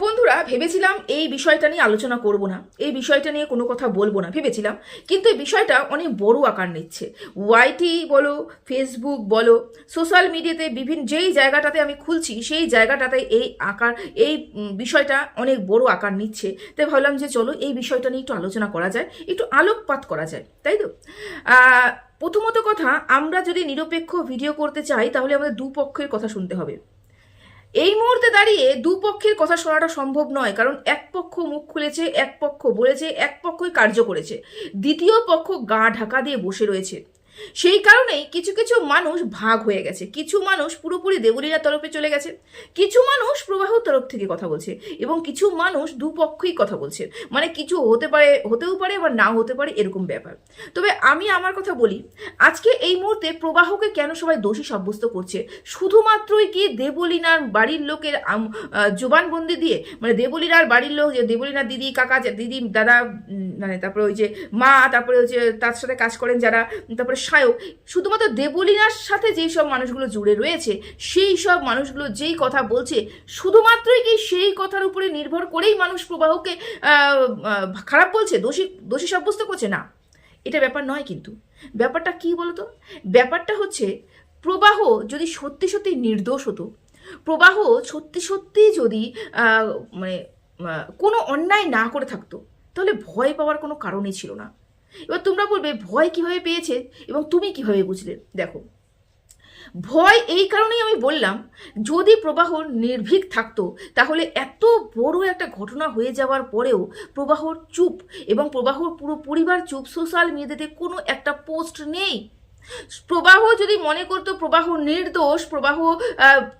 বন্ধুরা, ভেবেছিলাম এই বিষয়টা নিয়ে আলোচনা করব না, এই বিষয়টা নিয়ে কোনো কথা বলবো না ভেবেছিলাম, কিন্তু এই বিষয়টা অনেক বড় আকার নিচ্ছে। ওয়াইটি বলো, ফেসবুক বলো, সোশ্যাল মিডিয়াতে বিভিন্ন যেই জায়গাটাতে আমি খুলছি সেই জায়গাটাতে এই বিষয়টা অনেক বড় আকার নিচ্ছে। তাই ভাবলাম যে চলো এই বিষয়টা নিয়ে একটু আলোচনা করা যায়, একটু আলোকপাত করা যায়, তাই তো। প্রথমত কথা, আমরা যদি নিরপেক্ষ ভিডিও করতে চাই তাহলে আমাদের দুপক্ষের কথা শুনতে হবে। এই মুহূর্তে দাঁড়িয়ে দুপক্ষের কথা শোনাটা সম্ভব নয়, কারণ এক পক্ষ মুখ খুলেছে, এক পক্ষ বলেছে, এক পক্ষই কার্য করেছে, দ্বিতীয় পক্ষ গা ঢাকা দিয়ে বসে রয়েছে। সেই কারণেই কিছু কিছু মানুষ ভাগ হয়ে গেছে, কিছু মানুষ পুরোপুরি দেবলীলার তরফে চলে গেছে, কিছু মানুষ প্রবাহর তরফ থেকে কথা বলছে, এবং কিছু মানুষ দুপক্ষই কথা বলছে। মানে কিছু হতেও পারে আবার নাও হতে পারে, এরকম ব্যাপার। তবে আমি আমার কথা বলি, আজকে এই মুহূর্তে প্রবাহকে কেন সবাই দোষী সাব্যস্ত করছে? শুধুমাত্রই কি দেবলীনার বাড়ির লোকের জবানবন্দি দিয়ে, মানে দেবলীনার বাড়ির লোক, যে দেবলীনার দিদি, কাকা, দিদি, দাদা, মানে তারপরে ওই যে মা, তারপরে ওই যে তার সাথে কাজ করেন যারা, তারপরে সায়ক, শুধুমাত্র দেবলীনার সাথে যেই সব মানুষগুলো জুড়ে রয়েছে সেই সব মানুষগুলো যেই কথা বলছে, শুধুমাত্রই কি সেই কথার উপরে নির্ভর করেই মানুষ প্রবাহকে খারাপ বলছে, দোষী সাব্যস্ত করছে? না, এটা ব্যাপার নয়। কিন্তু ব্যাপারটা কি বলতো? ব্যাপারটা হচ্ছে, প্রবাহ যদি সত্যি সত্যি নির্দোষ হতো, প্রবাহ সত্যি সত্যি যদি মানে কোনো অন্যায় না করে থাকতো, তাহলে ভয় পাওয়ার কোনো কারণই ছিল না। এবার তোমরা বলবে ভয় কিভাবে পেয়েছে এবং তুমি কিভাবে বুঝলে? দেখো, ভয় এই কারণেই আমি বললাম, যদি প্রবাহ নির্ভীক থাকতো তাহলে এত বড় একটা ঘটনা হয়ে যাওয়ার পরেও প্রবাহর চুপ, এবং প্রবাহর পুরো পরিবার চুপ, সোশ্যাল মিডিয়াতে কোনো একটা পোস্ট নেই। প্রবাহ যদি মনে করতো প্রবাহ নির্দোষ, প্রবাহ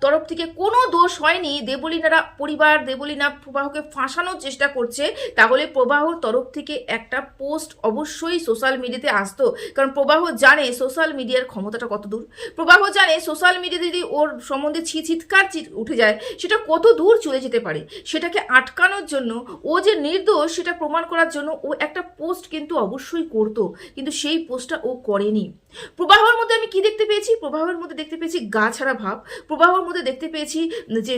তরফ থেকে কোনো দোষ হয়নি, দেবলীনারা পরিবার, দেবলীনা প্রবাহকে ফাঁসানোর চেষ্টা করছে, তাহলে প্রবাহর তরফ থেকে একটা পোস্ট অবশ্যই সোশ্যাল মিডিয়াতে আসতো। কারণ প্রবাহ জানে সোশ্যাল মিডিয়ার ক্ষমতাটা কত দূর, প্রবাহ জানে সোশ্যাল মিডিয়াতে যদি ওর সম্বন্ধে চিৎকার উঠে যায় সেটা কত দূর চলে যেতে পারে। সেটাকে আটকানোর জন্য, ও যে নির্দোষ সেটা প্রমাণ করার জন্য ও একটা পোস্ট কিন্তু অবশ্যই করতো, কিন্তু সেই পোস্টটা ও করেনি। প্রবাহের মধ্যে আমি কি দেখতে পেয়েছি? প্রবাহের মধ্যে দেখতে পেয়েছি গা ছাড়া ভাব, প্রবাহের মধ্যে দেখতে পেয়েছি যে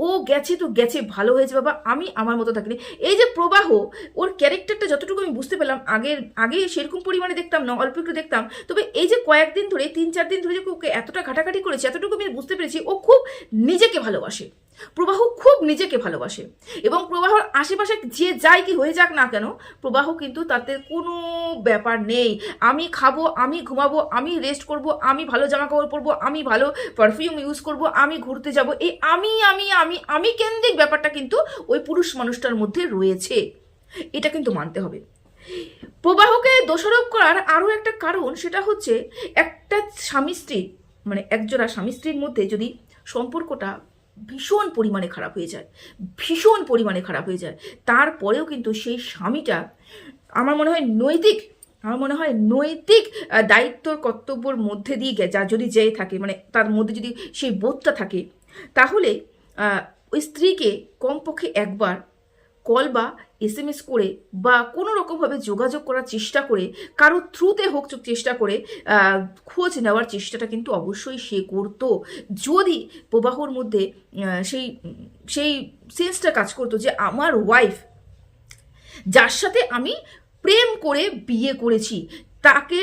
ও গেছে তো গেছে, ভালো হয়েছে বাবা, আমি আমার মতো থাকিনি। এই যে প্রবাহ, ওর ক্যারেক্টারটা যতটুকু আমি বুঝতে পেলাম, আগে সেরকম পরিমাণে দেখতাম না, অল্প একটু দেখতাম, তবে এই যে কয়েকদিন ধরে, 3-4 দিন ধরে যে ওকে এতটা ঘাটাঘাটি করেছে, এতটুকু আমি বুঝতে পেরেছি ও খুব নিজেকে ভালোবাসে। প্রবাহ খুব নিজেকে ভালোবাসে, এবং প্রবাহর আশেপাশে যে যাই কি হয়ে যাক না কেন, প্রবাহ কিন্তু তাতে কোনো ব্যাপার নেই। আমি খাবো, আমি ঘুমাবো, আমি রেস্ট করব, আমি ভালো জামা কাপড় পরবো, আমি ভালো পারফিউম ইউজ করব, আমি ঘুরতে যাব, এই আমি কেন্দ্রিক ব্যাপারটা কিন্তু ওই পুরুষ মানুষটার মধ্যে রয়েছে, এটা কিন্তু মানতে হবে। প্রবাহকে দোষারোপ করার আরও একটা কারণ, সেটা হচ্ছে একটা স্বামী স্ত্রী, মানে একজোড়া স্বামী স্ত্রীর মধ্যে যদি সম্পর্কটা ভীষণ পরিমাণে খারাপ হয়ে যায়, ভীষণ পরিমাণে খারাপ হয়ে যায়, তারপরেও কিন্তু সেই স্বামীটা আমার মনে হয় নৈতিক দায়িত্ব কর্তব্যর মধ্যে দিয়ে যা যদি যেয়ে থাকে, মানে তার মধ্যে যদি সেই বোধটা থাকে, তাহলে ওই স্ত্রীকে কমপক্ষে একবার কল বা SMS করে বা কোনো রকমভাবে যোগাযোগ করার চেষ্টা করে, কারো থ্রুতে হোক চেষ্টা করে খোঁজ নেওয়ার চেষ্টাটা কিন্তু অবশ্যই সে করতো। যদি প্রবাহর মধ্যে সেই সেন্সটা কাজ করতো যে আমার ওয়াইফ, যার সাথে আমি প্রেম করে বিয়ে করেছি, তাকে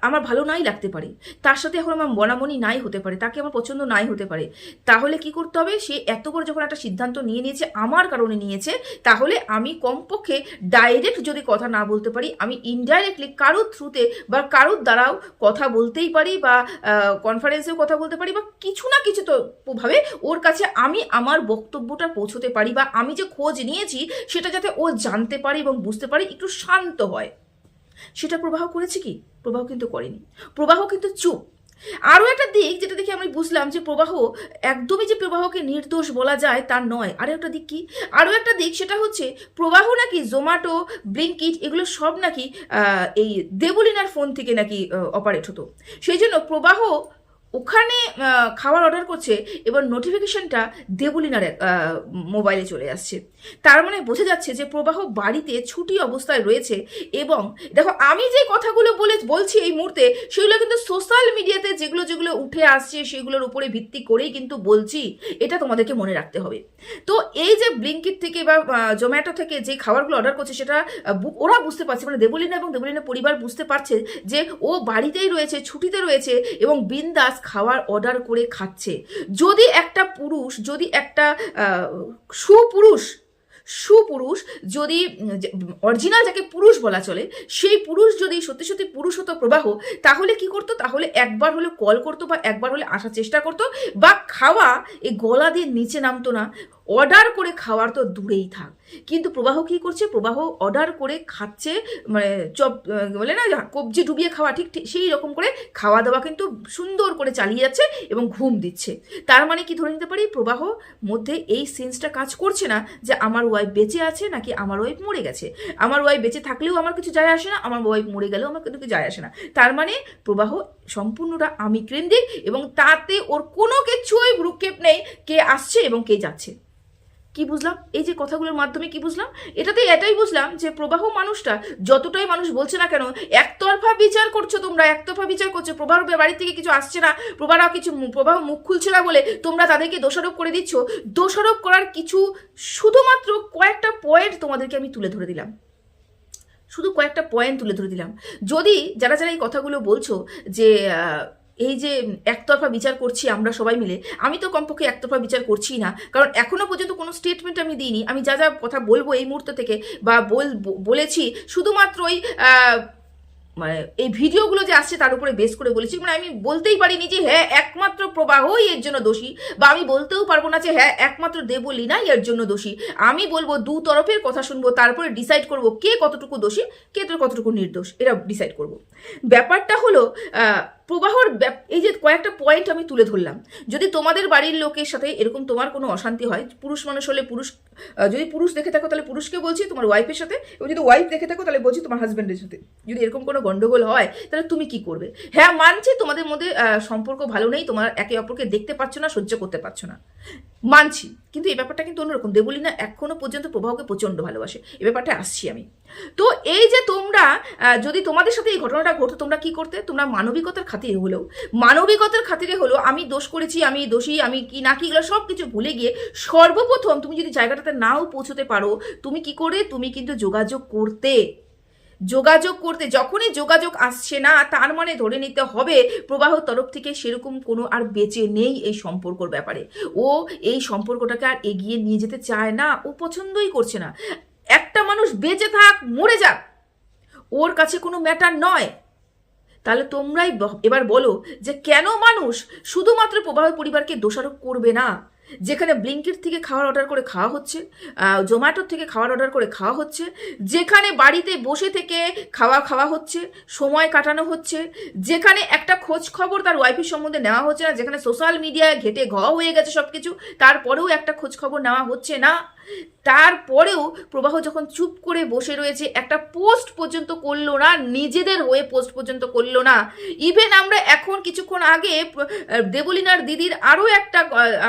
আমার ভালো নাই লাগতে পারে, তার সাথে এখন আমার মনামনি নাই হতে পারে, তাকে আমার পছন্দ নাই হতে পারে, তাহলে কি করতে হবে? সে এত বড় যখন একটা সিদ্ধান্ত নিয়ে নিয়েছে, আমার কারণে নিয়েছে, তাহলে আমি কমপক্ষে ডাইরেক্ট যদি কথা না বলতে পারি, আমি ইনডাইরেক্টলি কারোর থ্রুতে বা কারোর দ্বারাও কথা বলতেই পারি, বা কনফারেন্সেও কথা বলতে পারি, বা কিছু না কিছু তো ভাবে ওর কাছে আমি আমার বক্তব্যটা পৌঁছতে পারি, বা আমি যে খোঁজ নিয়েছি সেটা যাতে ও জানতে পারে এবং বুঝতে পারে, একটু শান্ত হয়। সেটা প্রবাহ করেছে কি? প্রবাহ কিন্তু করেনি, প্রবাহ কিন্তু চুপ। আরও একটা দিক যেটা দেখে আমি বুঝলাম যে প্রবাহ একদমই যে প্রবাহকে নির্দোষ বলা যায় তা নয়। আরও একটা দিক কি? আরও একটা দিক, সেটা হচ্ছে প্রবাহ নাকি জোম্যাটো, ব্লিঙ্কিট এগুলো সব নাকি এই দেবলীনার ফোন থেকে নাকি অপারেট হতো। সেই জন্য প্রবাহ ওখানে খাবার অর্ডার করছে, এবার নোটিফিকেশনটা দেবলিনার মোবাইলে চলে আসছে। তার মানে বোঝা যাচ্ছে যে প্রবাহ বাড়িতে ছুটি অবস্থায় রয়েছে। এবং দেখো, আমি যে কথাগুলো বলছি এই মুহূর্তে, সেগুলো কিন্তু সোশ্যাল মিডিয়াতে যেগুলো যেগুলো উঠে আসছে সেগুলোর উপরে ভিত্তি করেই কিন্তু বলছি, এটা তোমাদেরকে মনে রাখতে হবে। তো এই যে ব্লিঙ্কিট থেকে বা জোম্যাটো থেকে যে খাবারগুলো অর্ডার করছে, সেটা ওরা বুঝতে পারছে, মানে দেবলিনা এবং দেবলিনার পরিবার বুঝতে পারছে যে ও বাড়িতেই রয়েছে, ছুটিতে রয়েছে এবং বিন্দাস খাবার অর্ডার করে খাচ্ছে। যদি একটা পুরুষ, যদি একটা সুপুরুষ যদি অরিজিনাল যাকে পুরুষ বলা চলে, সেই পুরুষ যদি সত্যি সত্যি পুরুষ হতো প্রবাহ, তাহলে কি করতো? তাহলে একবার হলে কল করতো বা একবার হলে আসার চেষ্টা করতো, বা খাওয়া এই গলা দিয়ে নিচে নামতো না। অর্ডার করে খাওয়ার তো দূরেই থাক, কিন্তু প্রবাহ কি করছে? প্রবাহ অর্ডার করে খাচ্ছে, মানে চপ বলে না, কবজি ডুবিয়ে খাওয়া, ঠিক সেই রকম করে খাওয়া দাওয়া কিন্তু সুন্দর করে চালিয়ে যাচ্ছে এবং ঘুম দিচ্ছে। তার মানে কি ধরে নিতে পারি? প্রবাহ মধ্যে এই সেন্সটা কাজ করছে না যে আমার ওয়াইফ বেঁচে আছে নাকি আমার ওয়াইফ মরে গেছে। আমার ওয়াইফ বেঁচে থাকলেও আমার কিছু যায় আসে না, আমার ওয়াইফ মরে গেলেও আমার কিন্তু কিছু যায় আসে না। তার মানে প্রবাহ সম্পূর্ণটা আমি কেন্দ্রিক, এবং তাতে ওর কোনো কিছুই ভ্রুক্ষেপ নেই কে আসছে এবং কে যাচ্ছে। কি বুঝলাম এই যে কথাগুলোর মাধ্যমে? কি বুঝলাম? এটাই বুঝলাম যে প্রবাহ মানুষটা, যতটাই মানুষ বলছে না কেন, একতরফা বিচার করছো তোমরা, একতরফা বিচার করছো। প্রবাহ বাড়ি থেকে কিছু আসছে না, প্রবাহ মুখ খুলছে না বলে তোমরা তাদেরকে দোষারোপ করে দিচ্ছ। দোষারোপ করার কিছু শুধুমাত্র কয়েকটা পয়েন্ট তোমাদেরকে আমি তুলে ধরে দিলাম, শুধু কয়েকটা পয়েন্ট তুলে ধরে দিলাম। যদি যারা যারা এই কথাগুলো বলছো যে এই যে একতরফা বিচার করছি আমরা সবাই মিলে, আমি তো কমপক্ষে একতরফা বিচার করছি না, কারণ এখনো পর্যন্ত কোনো স্টেটমেন্ট আমি দিইনি। আমি যা যা কথা বলবো এই মুহূর্ত থেকে বা বলেছি, শুধুমাত্র ওই মানে এই ভিডিওগুলো যে আসছে তার উপরে বেস করে বলেছি। মানে আমি বলতেই পারিনি যে হ্যাঁ একমাত্র প্রবাহই এর জন্য দোষী, বা আমি বলতেও পারবো না যে হ্যাঁ একমাত্র দেবলীনাই এর জন্য দোষী। আমি বলবো দু তরফের কথা শুনবো, তারপরে ডিসাইড করব কে কতটুকু দোষী, কে কতটুকু নির্দোষ, এটা ডিসাইড করব। ব্যাপারটা হলো প্রবাহর এই যে কয়েকটা পয়েন্ট আমি তুলে ধরলাম, যদি তোমাদের বাড়ির লোকের সাথে এরকম তোমার কোনো অশান্তি হয়, পুরুষ মানুষ হলে পুরুষ, যদি পুরুষ দেখে থাকো তাহলে পুরুষকে বলছি, তোমার ওয়াইফের সাথে, এবং যদি ওয়াইফ দেখে থাকো তাহলে বলছি তোমার হাজব্যান্ডের সাথে, যদি এরকম কোনো গন্ডগোল হয় তাহলে তুমি কি করবে? হ্যাঁ মানছি তোমাদের মধ্যে সম্পর্ক ভালো নেই, তোমার একে অপরকে দেখতে পাচ্ছ না, সহ্য করতে পারছো না, মানছি, কিন্তু এই ব্যাপারটা কিন্তু অন্যরকম। দেবলীনা এখনো পর্যন্ত প্রবাহকে প্রচণ্ড ভালোবাসে, এই ব্যাপারটা আসছি আমি। তো এই যে তোমরা যদি তোমাদের সাথে এই ঘটনাটা ঘটতো, তোমরা কি করতে? তোমরা মানবিকতার খাতিরে হলেও আমি দোষ করেছি, আমি দোষী, আমি কি না কি, এগুলো সব কিছু ভুলে গিয়ে সর্বপ্রথম তুমি যদি জায়গাটাতে নাও পৌঁছতে পারো, তুমি কি করে? তুমি কিন্তু যোগাযোগ করতে। যখনই যোগাযোগ আসছে না, তার মানে ধরে নিতে হবে প্রবাহ তরফ থেকে সেরকম কোনো আর বেঁচে নেই এই সম্পর্কর ব্যাপারে। ও এই সম্পর্কটাকে আর এগিয়ে নিয়ে যেতে চায় না, ও পছন্দই করছে না। একটা মানুষ বেঁচে থাক মরে যাক, ওর কাছে কোনো ম্যাটার নয়। তাহলে তোমরাই এবার বলো যে কেন মানুষ শুধুমাত্র প্রবাহ পরিবারকে দোষারোপ করবে না? যেখানে ব্লিঙ্কিট থেকে খাবার অর্ডার করে খাওয়া হচ্ছে, জোম্যাটোর থেকে খাবার অর্ডার করে খাওয়া হচ্ছে, যেখানে বাড়িতে বসে থেকে খাওয়া হচ্ছে, সময় কাটানো হচ্ছে, যেখানে একটা খোঁজ খবর তার ওয়াইফের সম্বন্ধে নেওয়া হচ্ছে না, যেখানে সোশ্যাল মিডিয়ায় ঘেটে হয়ে গেছে সব কিছু, তারপরেও একটা খোঁজ খবর নেওয়া হচ্ছে না, তারপরেও প্রবাহ যখন চুপ করে বসে রয়েছে, একটা পোস্ট পর্যন্ত করলো না, নিজেদের হয়ে পোস্ট পর্যন্ত করলো না। ইভেন আমরা এখন কিছুক্ষণ আগে দেবলীনার দিদির আরও একটা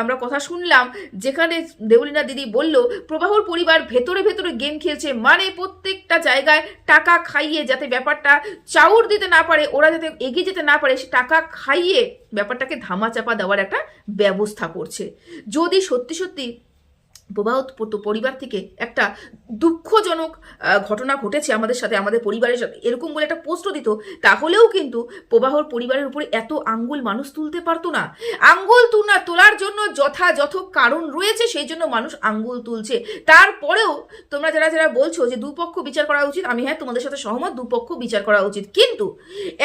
আমরা কথা শুনলাম, যেখানে দেবলীনার দিদি বলল প্রবাহর পরিবার ভেতরে ভেতরে গেম খেলছে, মানে প্রত্যেকটা জায়গায় টাকা খাইয়ে যাতে ব্যাপারটা চাউর দিতে না পারে, ওরা যাতে এগিয়ে যেতে না পারে, সে টাকা খাইয়ে ব্যাপারটাকে ধামাচাপা দেওয়ার একটা ব্যবস্থা করছে। যদি সত্যি সত্যি প্রবাহ পরিবার থেকে একটা দুঃখজনক ঘটনা ঘটেছে আমাদের সাথে, আমাদের পরিবারের সাথে, এরকম বলে একটা পোস্টও দিত, তাহলেও কিন্তু প্রবাহর পরিবারের উপরে এত আঙ্গুল মানুষ তুলতে পারতো না। আঙ্গুল তোলার জন্য যথাযথ কারণ রয়েছে, সেই জন্য মানুষ আঙ্গুল তুলছে। তারপরেও তোমরা যারা যারা বলছো যে দুপক্ষ বিচার করা উচিত, আমি হ্যাঁ তোমাদের সাথে সহমত, দুপক্ষ বিচার করা উচিত, কিন্তু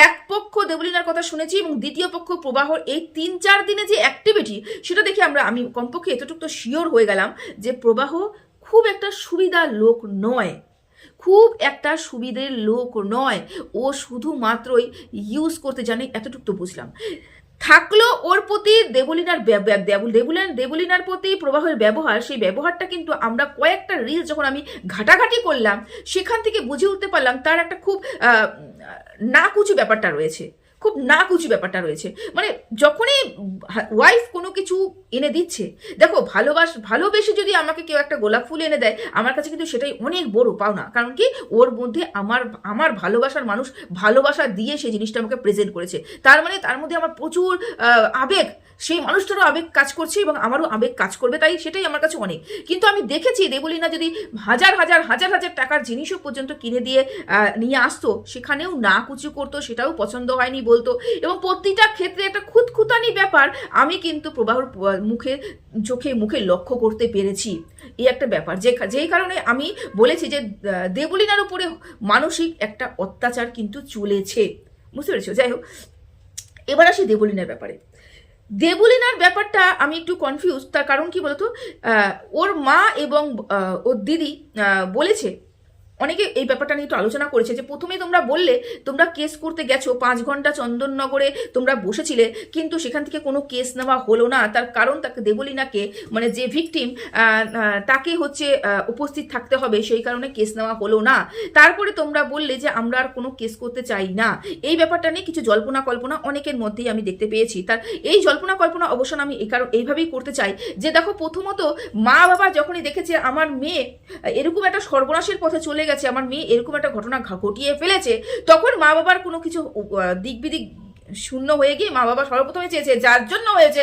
এক পক্ষ দেবলীনার কথা শুনেছি এবং দ্বিতীয় পক্ষ প্রবাহর এই 3-4 দিনে যে অ্যাক্টিভিটি, সেটা দেখে আমি কমপক্ষে এতটুকু তো শিওর হয়ে গেলাম যে প্রবাহ খুব একটা সুবিধার লোক নয়, ও শুধুমাত্রই ইউজ করতে জানে, এতটুকু তো বুঝলাম। থাকলো ওর প্রতি দেবলীনার প্রতি প্রবাহের ব্যবহার, সেই ব্যবহারটা কিন্তু আমরা কয়েকটা রিলস যখন আমি ঘাটাঘাটি করলাম, সেখান থেকে বুঝে উঠতে পারলাম তার একটা খুব নাকুচু ব্যাপারটা রয়েছে, খুব নাকুচি ব্যাপারটা রয়েছে। মানে যখনই ওয়াইফ কোনো কিছু এনে দিচ্ছে, দেখো ভালোবেসে যদি আমাকে কেউ একটা গোলাপ ফুল এনে দেয়, আমার কাছে কিন্তু সেটাই অনেক বড় পাওনা। কারণ কি, ওর মধ্যে আমার ভালোবাসার মানুষ ভালোবাসা দিয়ে সেই জিনিসটা আমাকে প্রেজেন্ট করেছে। তার মানে তার মধ্যে আমার প্রচুর আবেগ, সেই মানুষটারও আবেগ কাজ করছে এবং আমারও আবেগ কাজ করবে, তাই সেটাই আমার কাছে অনেক। কিন্তু আমি দেখেছি দেবলীনা যদি হাজার টাকার জিনিসও পর্যন্ত কিনে দিয়ে নিয়ে আসতো, সেখানেও না কুচি করতো, সেটাও পছন্দ হয়নি বলতো। এবং প্রতিটা ক্ষেত্রে একটা খুঁতখুঁতানি ব্যাপার আমি কিন্তু প্রবাহর চোখে মুখে লক্ষ্য করতে পেরেছি। এই একটা ব্যাপার যেই কারণে আমি বলেছি যে দেবলীনার উপরে মানসিক একটা অত্যাচার কিন্তু চলেছে, বুঝতে পেরেছো? যাই হোক, এবার আসি দেবলীনার ব্যাপারে। দেবলীনার ব্যাপারটা আমি একটু কনফিউজ। তার কারণ কি বলতো, ওর মা এবং ওর দিদি বলেছে, অনেকে এই ব্যাপারটা নিয়ে একটু আলোচনা করেছে যে প্রথমে তোমরা বললে তোমরা কেস করতে গেছো, 5 ঘন্টা চন্দননগরে তোমরা বসেছিলে, কিন্তু সেখান থেকে কোনো কেস নেওয়া হলো না। তার কারণ তাকে দেবলীনাকে, মানে যে ভিকটিম, তাকে হচ্ছে উপস্থিত থাকতে হবে, সেই কারণে কেস নেওয়া হলো না। তারপরে তোমরা বললে যে আমরা আর কোনো কেস করতে চাই না। এই ব্যাপারটা নিয়ে কিছু জল্পনা কল্পনা অনেকের মধ্যেই আমি দেখতে পেয়েছি। তার এই জল্পনা কল্পনা অবশ্য আমি এইভাবেই করতে চাই যে দেখো, প্রথমত মা বাবা যখনই দেখেছে আমার মেয়ে এরকম একটা সর্বনাশের পথে চলে গেছে, আমার মেয়ে এরকম একটা ঘটনা ঘটিয়ে ফেলেছে, তখন মা বাবার কোনো কিছু দিক বিদিক শূন্য হয়ে গিয়ে মা বাবা সর্বপ্রথমে চেয়েছে যার জন্য হয়েছে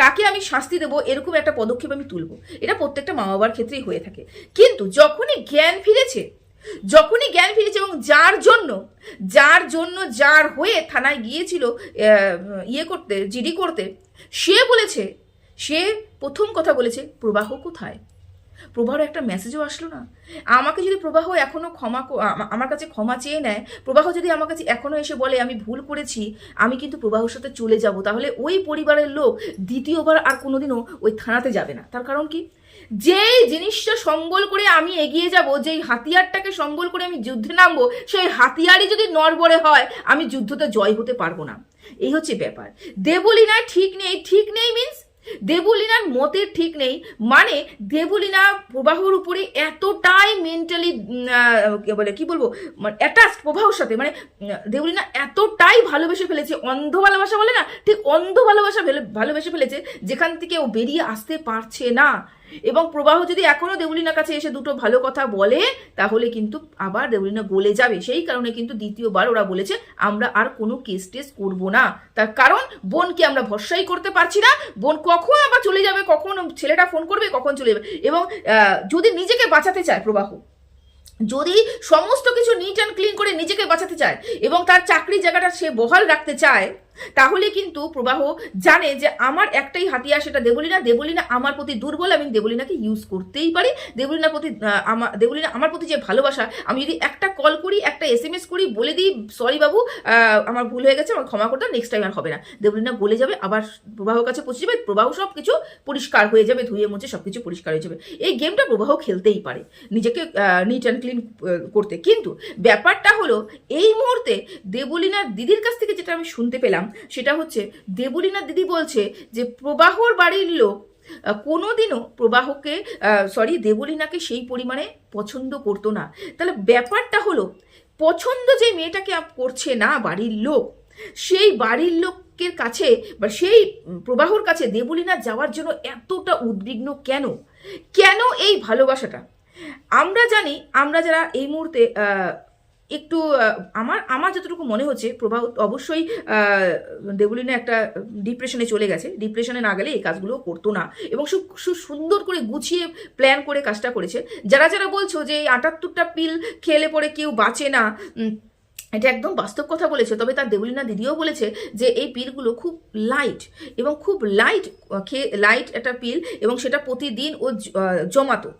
তাকে আমি শাস্তি দেবো, এরকম একটা পদক্ষেপ আমি তুলবো। এটা প্রত্যেকটা মা বাবার ক্ষেত্রেই হয়ে থাকে। কিন্তু যখনই জ্ঞান ফিরেছে এবং যার হয়ে থানায় গিয়েছিল জিডি করতে, সে প্রথম কথা বলেছে প্রবাহ কোথায়। প্রবাহর একটা মেসেজও আসলো না। আমাকে যদি প্রবাহ এখনো আমার কাছে ক্ষমা চেয়ে নেয়, প্রবাহ যদি আমার কাছে এখনো এসে বলে আমি ভুল করেছি, আমি কিন্তু প্রবাহর সাথে চলে যাব, তাহলে ওই পরিবারের লোক দ্বিতীয়বার আর কোনোদিনও ওই থানাতে যাবে না। তার কারণ কি, যেই জিনিসটা সম্বল করে আমি এগিয়ে যাব, যেই হাতিয়ারটাকে সম্বল করে আমি যুদ্ধে নামবো, সেই হাতিয়ারই যদি নড়বড়ে হয়, আমি যুদ্ধতে জয় হতে পারবো না। এই হচ্ছে ব্যাপার। দেবলীনা ঠিক নেই মিন্স দেবলীনার মতের ঠিক নেই, মানে দেবলীনা প্রবাহর উপরে এতটাই মেন্টালি কি বলবো, অ্যাটাচড প্রবাহর সাথে, মানে দেবলীনা এতটাই ভালোবেসে ফেলেছে, অন্ধ ভালোবাসা বলে না, ঠিক অন্ধ ভালোবেসে ফেলেছে, যেখান থেকে ও বেরিয়ে আসতে পারছে না। এবং প্রবাহ যদি এখনো দেবলীনার কাছে এসে দুটো ভালো কথা বলে, তাহলে কিন্তু আবার দেবলীনা গলে যাবে। সেই কারণে কিন্তু দ্বিতীয়বার ওরা বলেছে আমরা আর কোনো কেস টেস করবো না। তার কারণ বোনকে আমরা ভরসাই করতে পারছি না, বোন কখন আবার চলে যাবে, কখন ছেলেটা ফোন করবে, কখন চলে যাবে। এবং যদি নিজেকে বাঁচাতে চায় প্রবাহ, যদি সমস্ত কিছু নিট অ্যান্ড ক্লিন করে নিজেকে বাঁচাতে চায় এবং তার চাকরির জায়গাটা সে বহাল রাখতে চায়, তাহলে কিন্তু প্রবাহ জানে যে আমার একটাই হাতিয়ার, সেটা দেবলীনা আমার প্রতি দুর্বল, আমি দেবলীনাকে ইউজ করতেই পারি। দেবলীনা আমার প্রতি যে ভালোবাসা, আমি যদি একটা কল করি, একটা SMS করি, বলে দিই সরি বাবু আমার ভুল হয়ে গেছে, আমার ক্ষমা করতে, নেক্সট টাইম আর হবে না, দেবলীনা গলে যাবে, আবার প্রবাহর কাছে পৌঁছে যাবে, প্রবাহ সব কিছু পরিষ্কার হয়ে যাবে, ধুয়ে মুছে সব কিছু পরিষ্কার হয়ে যাবে। এই গেমটা প্রবাহ খেলতেই পারে নিজেকে নিট অ্যান্ড ক্লিন করতে। কিন্তু ব্যাপারটা হলো, এই মুহূর্তে দেবলীনার দিদির কাছ থেকে যেটা আমি শুনতে পেলাম, সেটা হচ্ছে দেবলীনার দিদি বলছে যে প্রবাহর বাড়ির লোক কোনোদিনও দেবলীনাকে সেই পরিমাণে পছন্দ করতো না। তাহলে ব্যাপারটা হলো, পছন্দ যে মেয়েটাকে করছে না বাড়ির লোক, সেই বাড়ির লোকের কাছে বা সেই প্রবাহর কাছে দেবলীনা যাওয়ার জন্য এতটা উদ্বিগ্ন কেন এই ভালোবাসাটা? আমরা জানি, আমরা যারা এই মুহূর্তে একটু আমার যতটুকু মনে হচ্ছে, প্রবাহ অবশ্যই দেবলীনা একটা ডিপ্রেশনে চলে গেছে। ডিপ্রেশনে না গেলে এই কাজগুলো করতো না, এবং সুন্দর করে গুছিয়ে প্ল্যান করে কাজটা করেছে। যারা বলছো যে এই 78টা পিল খেলে পরে কেউ বাঁচে না, এটা একদম বাস্তব কথা বলেছে। তবে তার দেবলীনা দিদিও বলেছে যে এই পিলগুলো খুব লাইট এবং খুব লাইট একটা পিল, এবং সেটা প্রতিদিন ও জমাতো,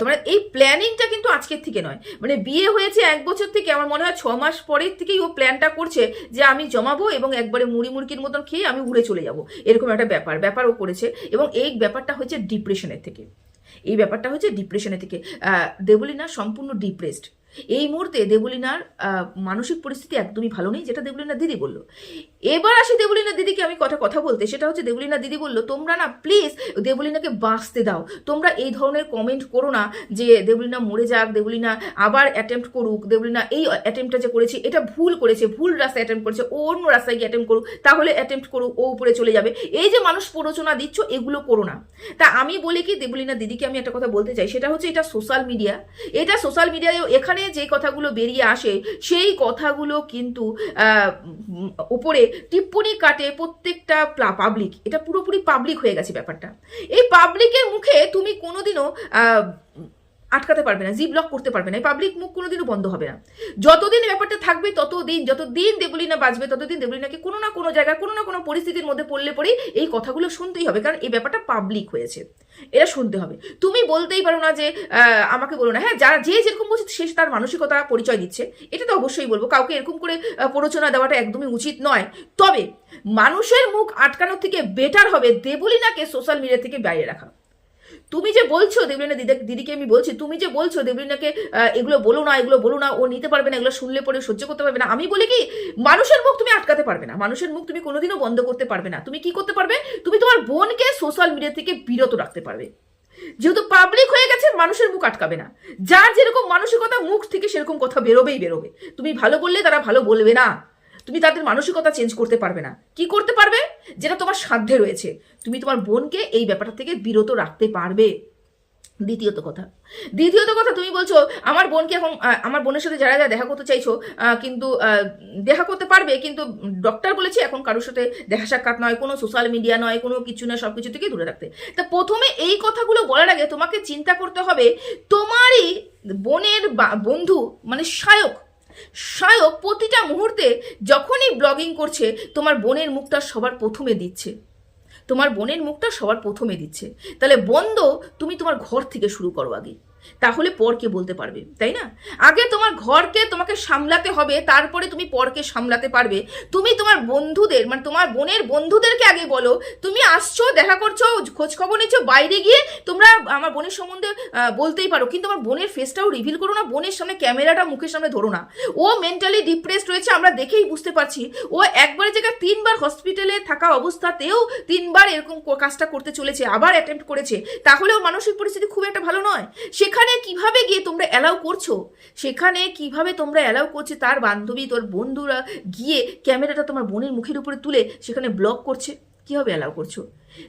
মানে এই প্ল্যানিংটা কিন্তু আজকের থেকে নয়, মানে বিয়ে হয়েছে 1 বছর থেকে, আমার মনে হয় 6 মাস পরের থেকেই ও প্ল্যানটা করছে যে আমি জমাবো এবং একবারে মুড়ির মতন খেয়ে আমি উড়ে চলে যাব, এরকম একটা ব্যাপার ও করেছে। এবং এই ব্যাপারটা হচ্ছে ডিপ্রেশনের থেকে, দেবলীনা সম্পূর্ণ ডিপ্রেসড। এই মুহূর্তে দেবলীনার মানসিক পরিস্থিতি একদমই ভালো নেই, যেটা দেবলীনা দিদি বলল। এবার আসি দেবলীনা দিদিকে আমি কথা বলতে, সেটা হচ্ছে দেবলীনা দিদি বলল তোমরা না প্লিজ দেবলীনাকে বাঁচতে দাও, তোমরা এই ধরনের কমেন্ট করো না যে দেবলীনা মরে যাক, দেবলীনা আবার অ্যাটেম্প্ট করুক, দেবলীনা এই অ্যাটেম্পটটা যে করেছে এটা ভুল করেছে, ভুল রাস্তায় অ্যাটেম্প্ট করেছে, ও অন্য রাস্তায় গিয়ে অ্যাটেম্প্ট করুক, তাহলে অ্যাটেম্প্ট করুক, ও উপরে চলে যাবে, এই যে মানুষ প্ররোচনা দিচ্ছ এগুলো করো না। তা আমি বলি কি দেবলীনা দিদিকে আমি একটা কথা বলতে চাই, সেটা হচ্ছে এটা সোশ্যাল মিডিয়া, এটা সোশ্যাল মিডিয়ায় এখানে যে কথাগুলো বেরিয়ে আসে সেই কথাগুলো কিন্তু উপরে টিপ্পনি কাটে প্রত্যেকটা পাবলিক, এটা পুরোপুরি পাবলিক হয়ে গেছে ব্যাপারটা। এই পাবলিকের মুখে তুমি কোনোদিনও আটকাতে পারবে না, জি ব্লক করতে পারবে না, এই পাবলিক মুখ কোনোদিনও বন্ধ হবে না। যতদিন ব্যাপারটা থাকবে যতদিন দেবলীনা বাঁচবে ততদিন দেবলীনাকে কোনো না কোনো জায়গায় কোনো না কোনো পরিস্থিতির মধ্যে পড়লে পরেই এই কথাগুলো শুনতেই হবে, কারণ এই ব্যাপারটা পাবলিক হয়েছে, এটা শুনতে হবে। তুমি বলতেই পারো না যে আমাকে বলো না, হ্যাঁ যারা যে যেরকম বলছে সে তার মানসিকতা পরিচয় দিচ্ছে, এটা তো অবশ্যই বলবো, কাউকে এরকম করে প্ররোচনা দেওয়াটা একদমই উচিত নয়। তবে মানুষের মুখ আটকানোর থেকে বেটার হবে দেবলীনাকে সোশ্যাল মিডিয়া থেকে বাইরে রাখা। তুমি যে বলছো দেবলীনা দিদিকে আমি বলছি, তুমি যে বলছো দেবলীনাকে এগুলো বলো না, ও নিতে পারবে না, এগুলো শুনলে পরে সহ্য করতে পারবে না, আমি বলি কি মানুষের মুখ তুমি আটকাতে পারবে না, মানুষের মুখ তুমি কোনোদিনও বন্ধ করতে পারবে না। তুমি কি করতে পারবে, তুমি তোমার বোনকে সোশ্যাল মিডিয়া থেকে বিরত রাখতে পারবে। যেহেতু পাবলিক হয়ে গেছে মানুষের মুখ আটকাবে না, যার যেরকম মানসিকতা মুখ থেকে সেরকম কথা বেরোবে। তুমি ভালো বললে তারা ভালো বলবে না, তুমি তাদের মানসিকতা চেঞ্জ করতে পারবে না। কি করতে পারবে, যেটা তোমার সাধ্যে রয়েছে, তুমি তোমার বোনকে এই ব্যাপারটা থেকে বিরত রাখতে পারবে। দ্বিতীয়ত কথা তুমি বলছো আমার বোনকে এখন আমার বোনের সাথে যারা দেখা করতে চাইছো কিন্তু দেখা করতে পারবে, কিন্তু ডক্টর বলেছে এখন কারোর সাথে দেখা সাক্ষাৎ নয়, কোনো সোশ্যাল মিডিয়া নয়, কোনো কিছু না, সবকিছু থেকে দূরে রাখতে। তা প্রথমে এই কথাগুলো বলার আগে তোমাকে চিন্তা করতে হবে তোমারই বোনের বন্ধু মানে সায়ক প্রতিটা মুহূর্তে যখনই ব্লগিং করছে তোমার বোনের মুখটা সবার প্রথমে দিচ্ছে, তাহলে বন্ধ তুমি তোমার ঘর থেকে শুরু করো আগে, তাহলে পরকে বলতে পারবে, তাই না? আগে তোমার ঘরকে তোমাকে সামলাতে হবে, তারপরে তুমি পরকে সামলাতে পারবে। তুমি তোমার বন্ধুদের মানে তোমার বোনের বন্ধুদেরকে আগে বলো, তুমি আসছো দেখা করছো খোঁজ খবর নিচ্ছ, বাইরে গিয়ে তোমরা আমার বোনের সম্বন্ধে বলতেই পারো, কিন্তু আমার বোনের ফেসটাও রিভিল করো না, বোনের সামনে ক্যামেরাটা মুখের সামনে ধরো না। ও মেন্টালি ডিপ্রেসড রয়েছে, আমরা দেখেই বুঝতে পারছি। ও একবারের জায়গায় 3বার হসপিটালে থাকা অবস্থাতেও 3বার এরকম কাজটা করতে চলেছে, আবার অ্যাটেম্প্ট করেছে, তাহলে ওর মানসিক পরিস্থিতি খুব একটা ভালো নয়। সেখানে কিভাবে তোমরা অ্যালাউ করছো তার বান্ধবী তোর বন্ধুরা গিয়ে ক্যামেরাটা তোমার বোনের মুখের উপরে তুলে সেখানে ব্লক করছে, কিভাবে অ্যালাউ করছো?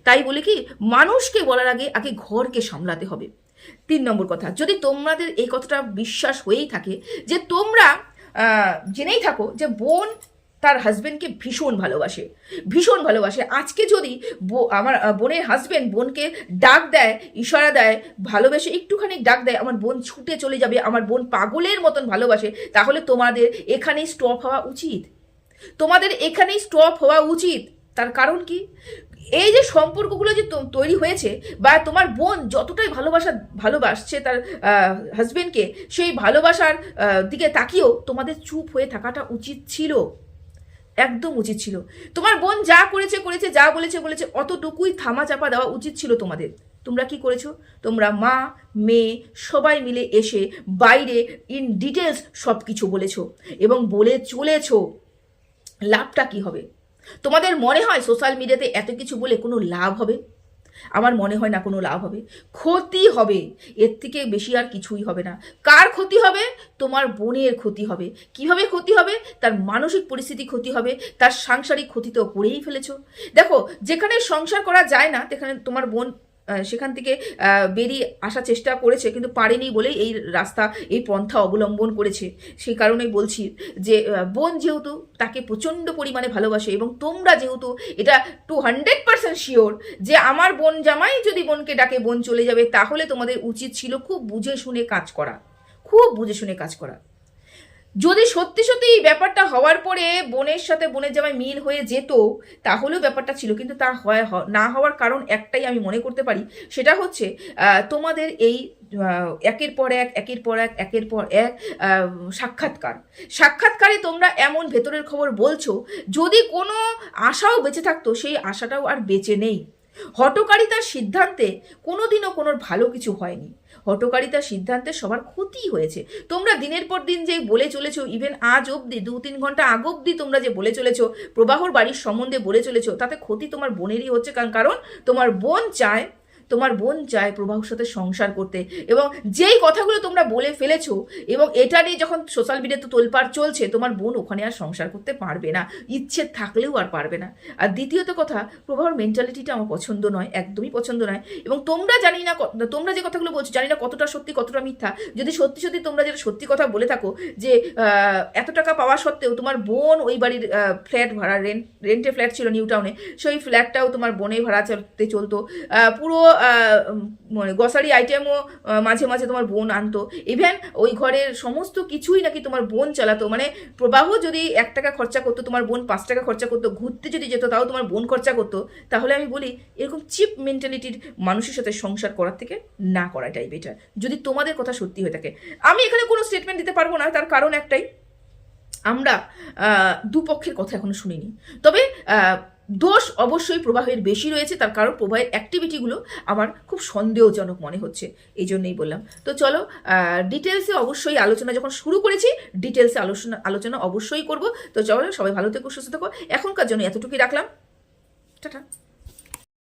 তাই বলে কি মানুষকে বলার আগে ঘরকে সামলাতে হবে। 3 নম্বর কথা, যদি তোমাদের এই কথাটা বিশ্বাস হয়েই থাকে যে তোমরা জেনেই থাকো যে বোন তার হাজবেন্ডকে ভীষণ ভালোবাসে, আজকে যদি আমার বোনের হাজবেন্ড বোনকে ডাক দেয়, ইশারা দেয়, ভালোবেসে একটুখানি ডাক দেয়, আমার বোন ছুটে চলে যাবে, আমার বোন পাগলের মতন ভালোবাসে, তাহলে তোমাদের এখানেই স্টপ হওয়া উচিত। তার কারণ কি, এই যে সম্পর্কগুলো যে তৈরি হয়েছে বা তোমার বোন যতটাই ভালোবাসছে তার হাজবেন্ডকে, সেই ভালোবাসার দিকে তাকিয়েও তোমাদের চুপ হয়ে থাকাটা উচিত ছিল, একদম উচিত ছিল। তোমার বোন যা করেছে যা বলেছে অতটুকুই থামা চাপা দেওয়া উচিত ছিল তোমাদের। তোমরা কি করেছো, তোমরা মা মেয়ে সবাই মিলে এসে বাইরে ইন ডিটেলস সব কিছু বলেছো এবং বলে চলেছো। লাভটা কি হবে? তোমাদের মনে হয় সোশ্যাল মিডিয়াতে এত কিছু বলে কোনো লাভ হবে? আমার মনে হয় না কোনো লাভ হবে, ক্ষতি হবে, এর থেকে বেশি আর কিছুই হবে না। কার ক্ষতি হবে? তোমার বোনের ক্ষতি হবে। কিভাবে ক্ষতি হবে? তার মানসিক পরিস্থিতি ক্ষতি হবে, তার সাংসারিক ক্ষতি তো করেই ফেলেছো। দেখো, যেখানে সংসার করা যায় না সেখানে তোমার বোন সেখান থেকে বেরিয়ে আসার চেষ্টা করেছে, কিন্তু পারেনি বলেই এই রাস্তা এই পন্থা অবলম্বন করেছে। সেই কারণেই বলছি যে বোন যেহেতু তাকে প্রচণ্ড পরিমাণে ভালোবাসে এবং তোমরা যেহেতু এটা 200% শিওর যে আমার বোন জামাই যদি বোনকে ডাকে বোন চলে যাবে, তাহলে তোমাদের উচিত ছিল খুব বুঝে শুনে কাজ করা। যদি সত্যি এই ব্যাপারটা হওয়ার পরে বোনের সাথে বোনের জামাই মিল হয়ে যেত তাহলেও ব্যাপারটা ছিল, কিন্তু তা না হওয়ার কারণ একটাই আমি মনে করতে পারি, সেটা হচ্ছে তোমাদের এই একের পর এক সাক্ষাৎকারে তোমরা এমন ভেতরের খবর বলছো, যদি কোনো আশাও বেঁচে থাকতো সেই আশাটাও আর বেঁচে নেই। হঠকারিতার সিদ্ধান্তে কোনোদিনও কোনো ভালো কিছু হয়নি। হঠকারিতার সিদ্ধান্তে সবার ক্ষতি হয়েছে। তোমরা দিনের পর দিন যে বলে চলেছো, ইভেন আজ অবধি 2-3 ঘন্টা আগ অবধি তোমরা যে বলে চলেছো, প্রবাহর বাড়ির সম্বন্ধে বলে চলেছো, তাতে ক্ষতি তোমার বোনেরই হচ্ছে। কারণ তোমার বোন চায় প্রবাহর সাথে সংসার করতে, এবং যেই কথাগুলো তোমরা বলে ফেলেছো, এবং এটা নিয়ে যখন সোশ্যাল মিডিয়াতে তোলপাড় চলছে, তোমার বোন ওখানে আর সংসার করতে পারবে না, ইচ্ছে থাকলেও আর পারবে না। আর দ্বিতীয়ত কথা, প্রবাহর মেন্টালিটিটা আমার পছন্দ নয়, একদমই পছন্দ নয়। এবং তোমরা তোমরা যে কথাগুলো বলছো, জানি না কতটা সত্যি কতটা মিথ্যা। যদি সত্যি সত্যি তোমরা যেটা সত্যি কথা বলে থাকো, যে এত টাকা পাওয়া সত্ত্বেও তোমার বোন ওই বাড়ির ফ্ল্যাট ভাড়া, রেন্টে ফ্ল্যাট ছিল নিউ টাউনে, সেই ফ্ল্যাটটাও তোমার বোনে ভাড়া চলতো, পুরো মানে গ্রসারি আইটেমও মাঝে মাঝে তোমার বোন আনতো, ইভেন ওই ঘরের সমস্ত কিছুই নাকি তোমার বোন চালাতো। মানে প্রবাহ যদি 1 টাকা খরচা করতো, তোমার বোন 5 টাকা খরচা করতো, ঘুরতে যদি যেত তাও তোমার বোন খরচা করতো। তাহলে আমি বলি, এরকম চিপ মেন্টালিটির মানুষের সাথে সংসার করার থেকে না করাটাই বেটার, যদি তোমাদের কথা সত্যি হয়ে থাকে। আমি এখানে কোনো স্টেটমেন্ট দিতে পারবো না, তার কারণ একটাই, আমরা দুপক্ষের কথা এখনো শুনিনি। তবে দোষ অবশ্যই প্রবাহের বেশি রয়েছে, তার কারণ প্রবাহের অ্যাক্টিভিটিগুলো আমার খুব সন্দেহজনক মনে হচ্ছে, এই জন্যই বললাম। তো চলো, ডিটেলসে অবশ্যই আলোচনা যখন শুরু করেছি, ডিটেলসে আলোচনা অবশ্যই করব। তো চলো, সবাই ভালো থেকো, সুস্থ থেকো। এখনকার জন্য এতটুকুই রাখলাম, টাটা।